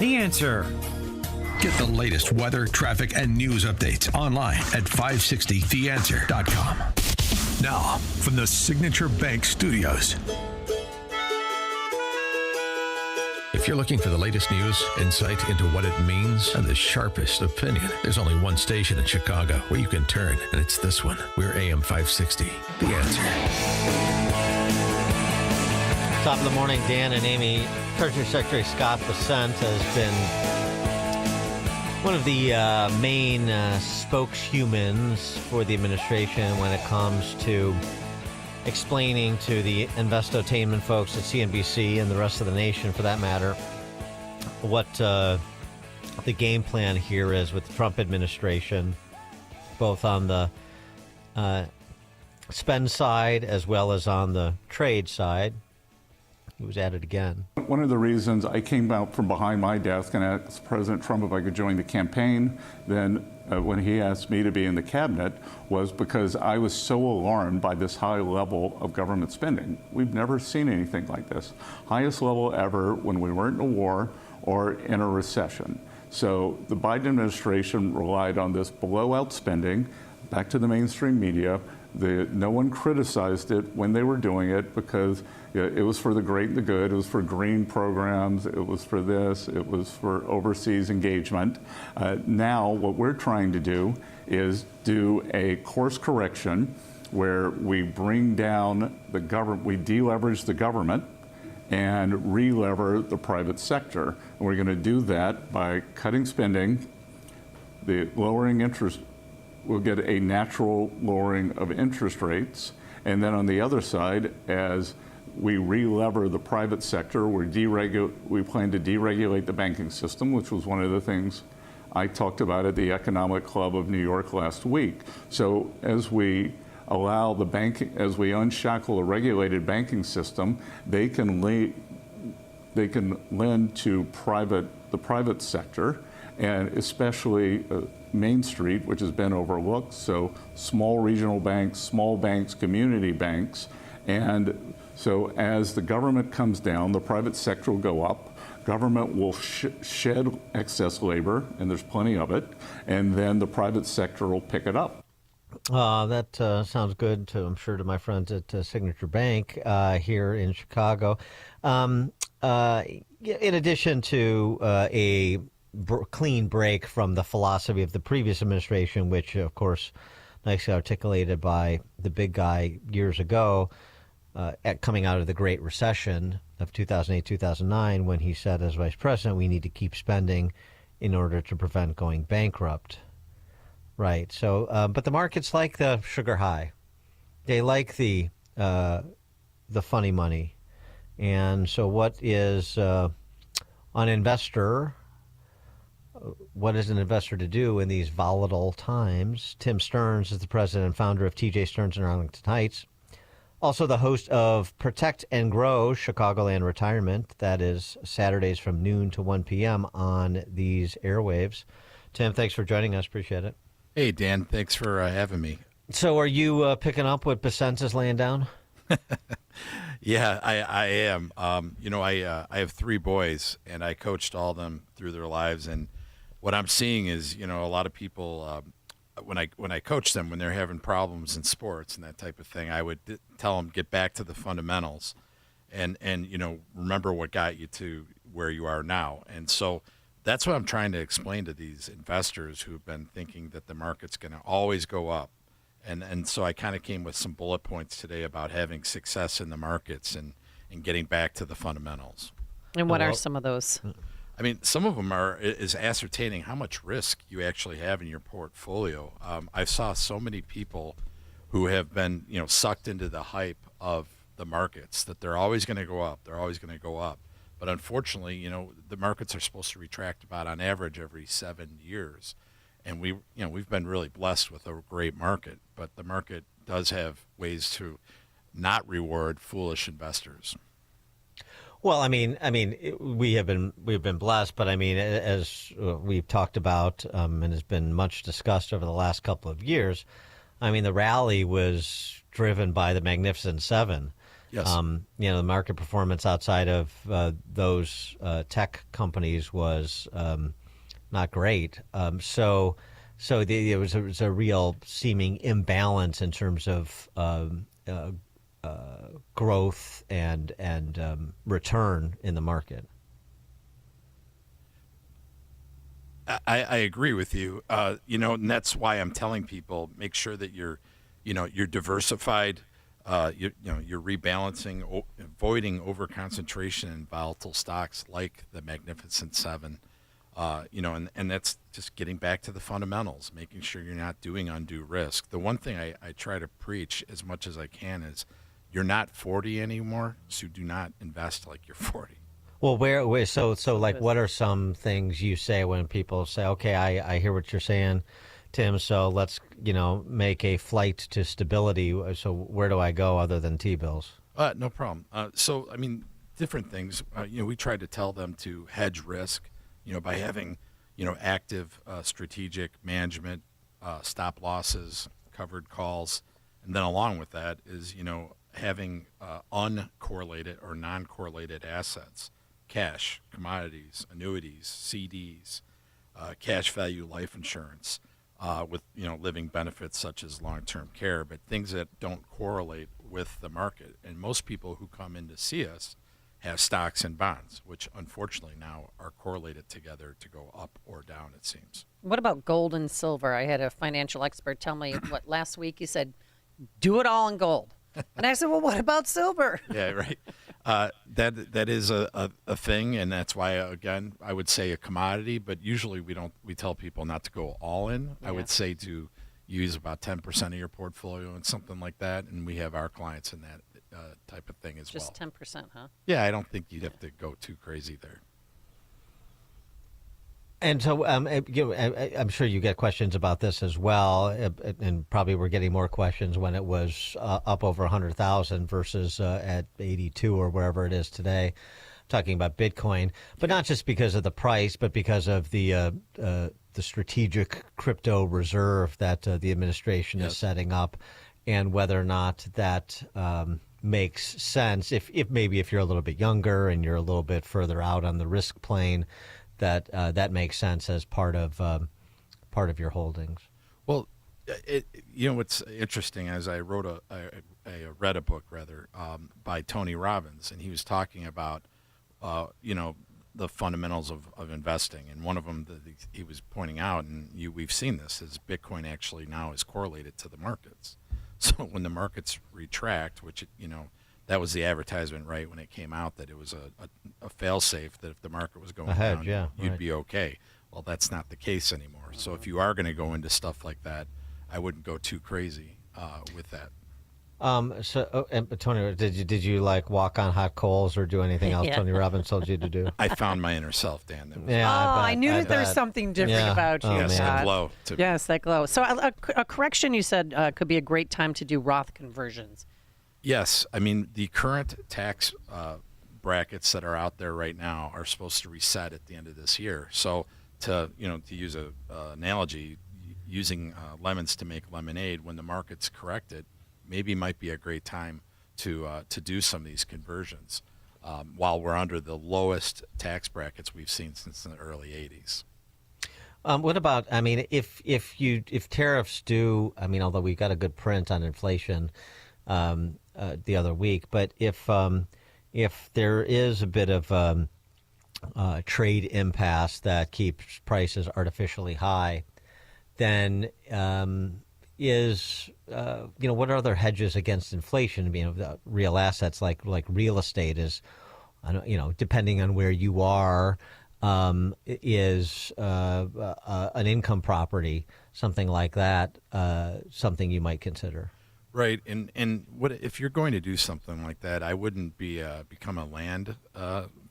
The Answer. Get the latest weather, traffic, and news updates online at 560theanswer.com. Now, from the Signature Bank Studios. If you're looking for the latest news, insight into what it means, and the sharpest opinion, there's only one station in Chicago where you can turn, and it's this one. We're AM 560. The Answer. Top of the morning, Dan and Amy. Treasury Secretary Scott Bessent has been one of the main spokeshumans for the administration when it comes to explaining to the investotainment folks at CNBC and the rest of the nation, for that matter, what the game plan here is with the Trump administration, both on the spend side as well as on the trade side. He was at it again. One of the reasons I came out from behind my desk and asked President Trump if I could join the campaign, then when he asked me to be in the cabinet, was because I was so alarmed by this high level of government spending. We've never seen anything like this. Highest level ever when we weren't in a war or in a recession. So the Biden administration relied on this blowout spending. Back to the mainstream media. No one criticized it when they were doing it because it was for the great and the good. It was for green programs. It was for this. It was for overseas engagement. Now what we're trying to do is do a course correction where we bring down the government, we deleverage the government and re-lever the private sector. And we're going to do that by cutting spending, the lowering interest. We'll get a natural lowering of interest rates. And then on the other side, as we re-lever the private sector, we plan to deregulate the banking system, which was one of the things I talked about at the Economic Club of New York last week. So as we allow as we unshackle a regulated banking system, they can lend to the private sector, and especially Main Street, which has been overlooked, so small regional banks, small banks, community banks. And so as the government comes down, the private sector will go up, government will shed excess labor, and there's plenty of it, and then the private sector will pick it up. That sounds good, I'm sure, to my friends at Signature Bank here in Chicago. In addition to a clean break from the philosophy of the previous administration, which, of course, nicely articulated by the big guy years ago, coming out of the Great Recession of 2008-2009, when he said, as vice president, we need to keep spending in order to prevent going bankrupt. Right. So, but the markets like the sugar high. They like the funny money. And so what is an investor to do in these volatile times? Tim Stearns is the president and founder of TJ Stearns in Arlington Heights. Also the host of Protect and Grow Chicagoland Retirement. That is Saturdays from noon to 1 p.m. on these airwaves. Tim, thanks for joining us. Appreciate it. Hey, Dan. Thanks for having me. So are you picking up what Bessent is laying down? Yeah, I am. I have 3 boys, and I coached all of them through their lives. And what I'm seeing is, a lot of people, when I coach them, when they're having problems in sports and that type of thing, I would tell them, get back to the fundamentals and remember what got you to where you are now. And so that's what I'm trying to explain to these investors who've been thinking that the market's going to always go up. And so I kind of came with some bullet points today about having success in the markets and getting back to the fundamentals. And what are some of those? I mean, some of them is ascertaining how much risk you actually have in your portfolio. I saw so many people who have been, sucked into the hype of the markets that they're always going to go up. They're always going to go up. But unfortunately, the markets are supposed to retract about on average every 7 years. And we've been really blessed with a great market, but the market does have ways to not reward foolish investors. Well, we've been blessed, but as we've talked about and has been much discussed over the last couple of years, the rally was driven by the Magnificent Seven. Yes. The market performance outside of those tech companies was not great. It was a real seeming imbalance in terms of growth and return in the market. I agree with you. And that's why I'm telling people make sure that you're diversified. You're rebalancing, avoiding overconcentration in volatile stocks like the Magnificent Seven. And that's just getting back to the fundamentals, making sure you're not doing undue risk. The one thing I try to preach as much as I can is you're not 40 anymore, so do not invest like you're 40. Well, so like, what are some things you say when people say, okay, I hear what you're saying, Tim, so let's, make a flight to stability. So where do I go other than T-bills? No problem. Different things. We try to tell them to hedge risk, by having, active strategic management, stop losses, covered calls. And then along with that is, having uncorrelated or non-correlated assets. Cash, commodities, annuities, CDs, cash value life insurance, with living benefits such as long-term care, but things that don't correlate with the market. And most people who come in to see us have stocks and bonds, which unfortunately now are correlated together to go up or down, it seems. What about gold and silver? I had a financial expert tell me last week. He said, do it all in gold. And I said, well, what about silver? Yeah, right. That is a thing, and that's why, again, I would say a commodity, but usually we tell people not to go all in. Yeah. I would say to use about 10% of your portfolio and something like that, and we have our clients in that type of thing as well. Just 10%, huh? Yeah, I don't think you'd have to go too crazy there. And so I'm sure you get questions about this as well, and probably we're getting more questions when it was up over 100,000 versus at 82 or wherever it is today, talking about Bitcoin, but not just because of the price, but because of the strategic crypto reserve that the administration is setting up, and whether or not that makes sense. If you're a little bit younger and you're a little bit further out on the risk plane, that makes sense as part of your holdings. Well, what's interesting is I read a book by Tony Robbins, and he was talking about the fundamentals of investing, and one of them that he was pointing out, and we've seen this, is Bitcoin actually now is correlated to the markets. So when the markets retract, which that was the advertisement, right, when it came out, that it was a fail-safe, that if the market was going down, you'd be okay. Well, that's not the case anymore. So if you are going to go into stuff like that, I wouldn't go too crazy with that. Tony, did you like walk on hot coals or do anything else Tony Robbins told you to do? I found my inner self, Dan. I knew that there's something different about you. Yes, that glow. Yes, that glow. So a correction you said could be a great time to do Roth conversions. Yes, the current tax brackets that are out there right now are supposed to reset at the end of this year. So to use an analogy, using lemons to make lemonade, when the market's corrected, maybe might be a great time to do some of these conversions while we're under the lowest tax brackets we've seen since the early 80s. What about, if tariffs do, although we got a good print on inflation the other week, but if there is a bit of trade impasse that keeps prices artificially high, then what are other hedges against inflation? Real assets like real estate is, depending on where you are, is an income property, something like that, something you might consider. Right, and what if you're going to do something like that? I wouldn't become a land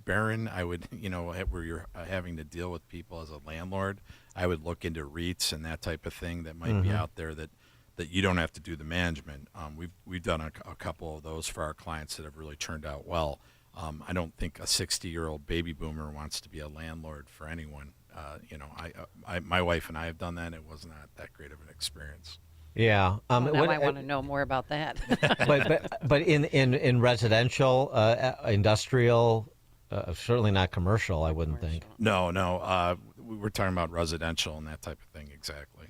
baron. I would, where you're having to deal with people as a landlord. I would look into REITs and that type of thing that might be out there that you don't have to do the management. We've done a couple of those for our clients that have really turned out well. I don't think a 60-year-old baby boomer wants to be a landlord for anyone. My wife and I have done that. It was not that great of an experience. Yeah. Now I want to know more about that. but in residential, industrial, certainly not commercial, I wouldn't think. No. We're talking about residential and that type of thing. Exactly.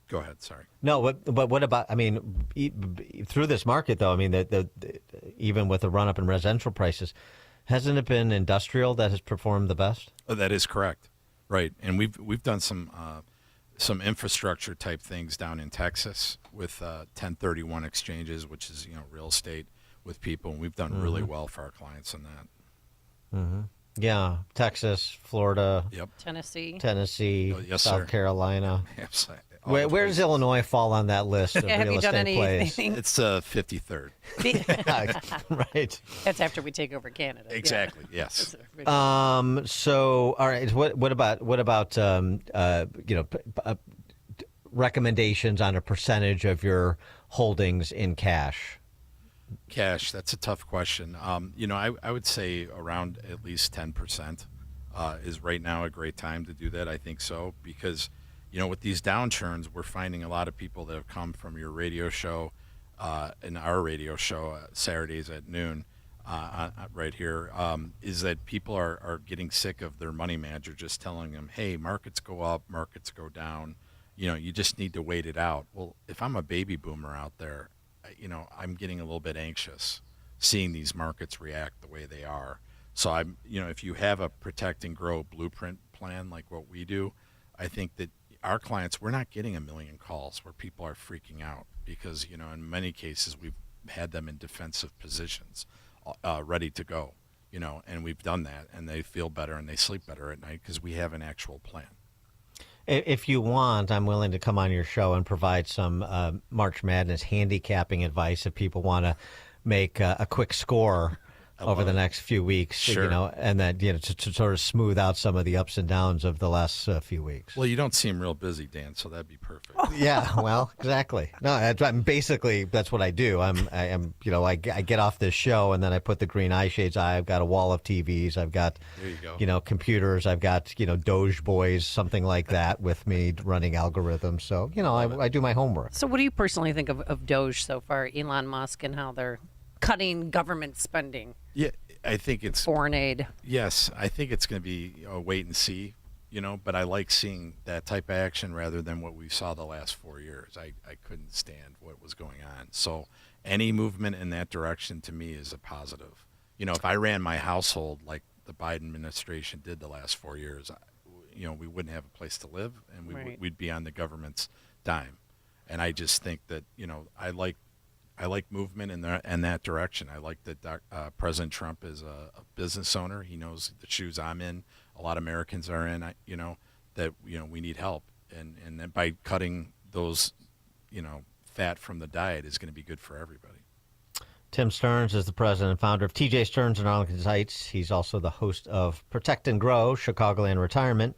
Go ahead. Sorry. No, but what about? I mean, through this market though, I mean, even with the run up in residential prices, hasn't it been industrial that has performed the best? Oh, that is correct. Right, and we've done some infrastructure type things down in Texas with 1031 exchanges, which is real estate with people, and we've done really well for our clients in that. Mm-hmm. Yeah, Texas, Florida, Yep, Tennessee, Oh, yes, South sir. Carolina. Yes, Where does Illinois fall on that list of Have real you done estate plays? anything? It's 53rd. Right. That's after we take over Canada. Yeah. Exactly. Yes. So, all right. What about recommendations on a percentage of your holdings in cash? Cash. That's a tough question. I would say around at least 10% is right now a great time to do that. I think so because, with these downturns, we're finding a lot of people that have come from your radio show and our radio show Saturdays at noon right here, is that people are getting sick of their money manager just telling them, hey, markets go up, markets go down. You just need to wait it out. Well, if I'm a baby boomer out there, I'm getting a little bit anxious seeing these markets react the way they are. So if you have a protect and grow blueprint plan like what we do, I think that our clients, we're not getting a million calls where people are freaking out because, in many cases we've had them in defensive positions, ready to go, and we've done that and they feel better and they sleep better at night because we have an actual plan. If you want, I'm willing to come on your show and provide some March Madness handicapping advice if people want to make a quick score over the next few weeks, Sure. And that to sort of smooth out some of the ups and downs of the last few weeks. Well, you don't seem real busy, Dan, so that'd be perfect. Yeah, well, exactly. No, I'm basically that's what I do. I get off this show and then I put the green eye shades on. I've got a wall of TVs. I've got There you go. Computers. I've got Doge boys, something like that, with me running algorithms. So I do my homework. So what do you personally think of Doge so far, Elon Musk, and how they're cutting government spending, Yeah, I think it's foreign aid? Yes, I think it's going to be a wait and see, but I like seeing that type of action rather than what we saw the last 4 years. I couldn't stand what was going on. So any movement in that direction to me is a positive. If I ran my household like the Biden administration did the last 4 years, we wouldn't have a place to live and Right. we'd be on the government's dime. And I just think that, I like movement in that direction. I like that President Trump is a business owner. He knows the shoes I'm in. A lot of Americans are in. That we need help, and that by cutting those, fat from the diet is going to be good for everybody. Tim Stearns is the president and founder of TJ Stearns and Arlington Heights. He's also the host of Protect and Grow, Chicagoland Retirement,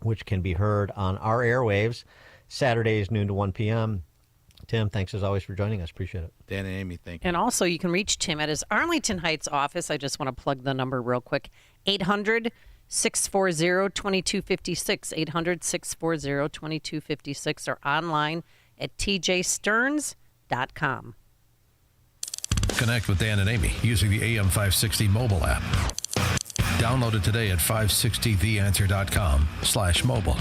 which can be heard on our airwaves Saturdays, noon to 1 p.m. Tim, thanks as always for joining us. Appreciate it. Dan and Amy, thank you. And also, you can reach Tim at his Arlington Heights office. I just want to plug the number real quick. 800-640-2256. 800-640-2256 or online at tjstearns.com. Connect with Dan and Amy using the AM 560 mobile app. Download it today at 560theanswer.com/mobile.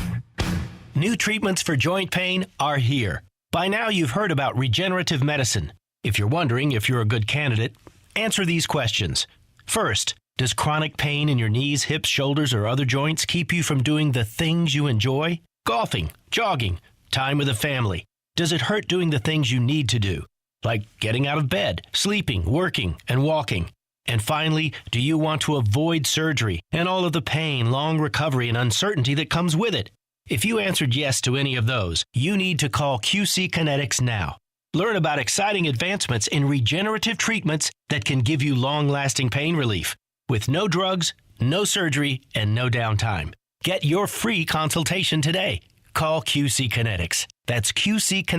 New treatments for joint pain are here. By now, you've heard about regenerative medicine. If you're wondering if you're a good candidate, answer these questions. First, does chronic pain in your knees, hips, shoulders, or other joints keep you from doing the things you enjoy? Golfing, jogging, time with the family. Does it hurt doing the things you need to do, like getting out of bed, sleeping, working, and walking? And finally, do you want to avoid surgery and all of the pain, long recovery, and uncertainty that comes with it? If you answered yes to any of those, you need to call QC Kinetics now. Learn about exciting advancements in regenerative treatments that can give you long-lasting pain relief with no drugs, no surgery, and no downtime. Get your free consultation today. Call QC Kinetics. That's QC Kinetics.